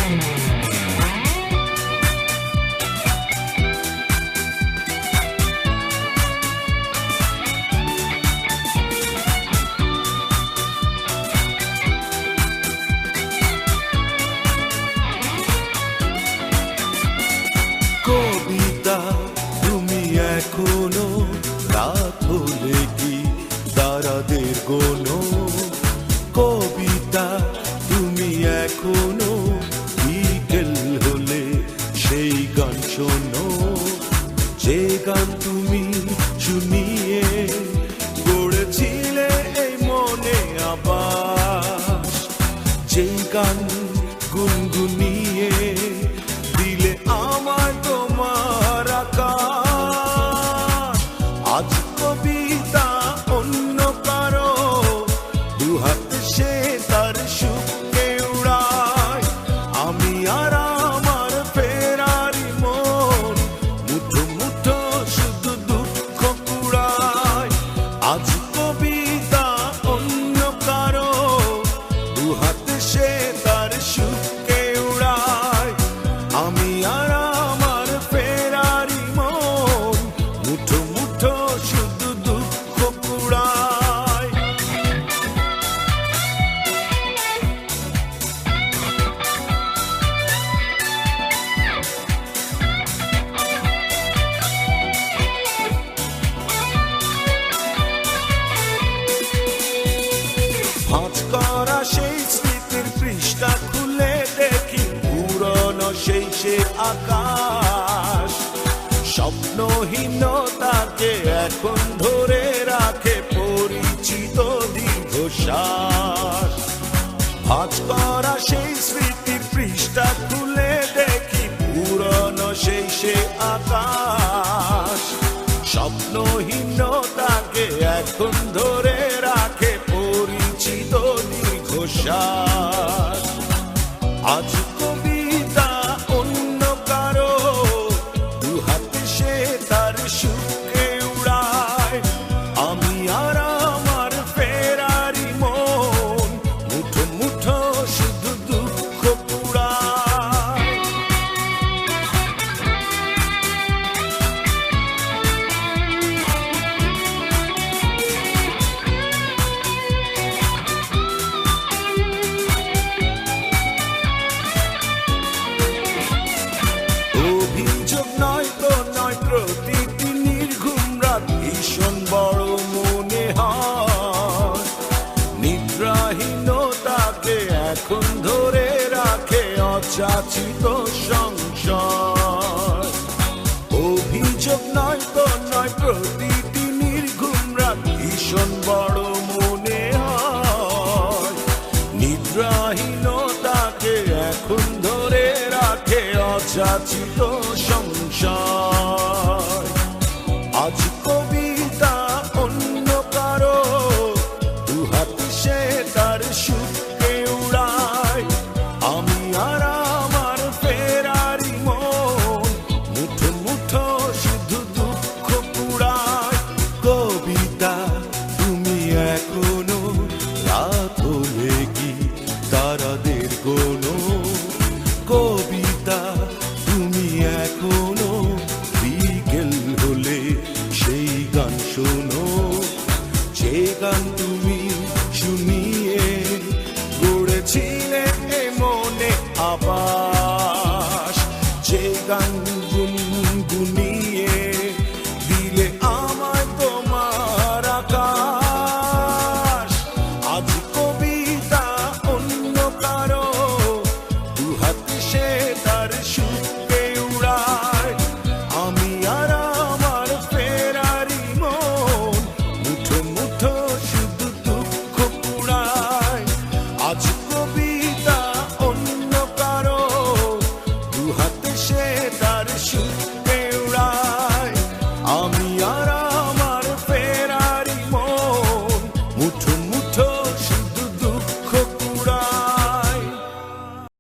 কবিতা তুমি এখনো রাত হলে কি তারাদের গোনো, কবিতা তুমি এখনো বিকেল হলে সেই গান শোনো, যে গান তুমি শুনিয়ে গড়েছিলে এই মনে আবাস, যে গান গুনগুনিয়ে দিলে আমার তোমার আকাশ। আজ কবিতা অন্য কারো দুহাত সে তার সুখকে উড়ায়, আমি আর আমার ফেরারি মন মুঠো মুঠো শুধু দুঃখ কুড়ায়। আজ কবিতা অন্য কারো দুহাত সে তার সুখকে উড়ায়, আমি আর আমার ফেরারি মন মুঠো মুঠো শুধু দুঃখ কুড়ায়। ভাঁজ করা সেই স্মৃতির পৃষ্ঠা খুলে দেখি পুরনো সেই সে আকাশ, স্বপ্নহীনতাকে এখন ধরে রাখে পরিচিত দীর্ঘশ্বাস। ভাঁজ করা সেই স্মৃতির পৃষ্ঠা খুলে দেখি পুরনো সেই সে আকাশ, স্বপ্নহীনতাকে এখন ধরে রাখে পরিচিত দীর্ঘশ্বাস। আজ কবিতা অন্য কারো দুহাতে সে তার সুখকে উড়ায়, আমি আর আমার ফেরারি মন মুঠো মুঠো শুধু দুঃখ কুড়ায়। অভিযোগ নয় তো নয়, প্রতিটি নির্ঘুম রাত ভীষণ বড় মনে হয়, নিদ্রাহীনতাকে এখন ধরে রাখে অযাচিত সংশয়। অভিযোগ নয় তো নয়, প্রতিটি নির্ঘুম রাত ভীষণ বড় মনে হয়, নিদ্রাহীনতাকে এখন ধরে রাখে অযাচিত সংশয়। আজ কবিতা অন্য কারো দুহাত সে তার সুখকে উড়ায়, আমি আর আমার ফেরারি মন মুঠো মুঠো শুধু দুঃখ কুড়ায়। কবিতা তুমি এখনো রাত হলে কি তারাদের গোনো, কবিতা তুমি এখনো বিকেল হলে সেই গান শোনো, যে গান তুমি শুনিয়ে গড়েছিলে এ মনে আবার।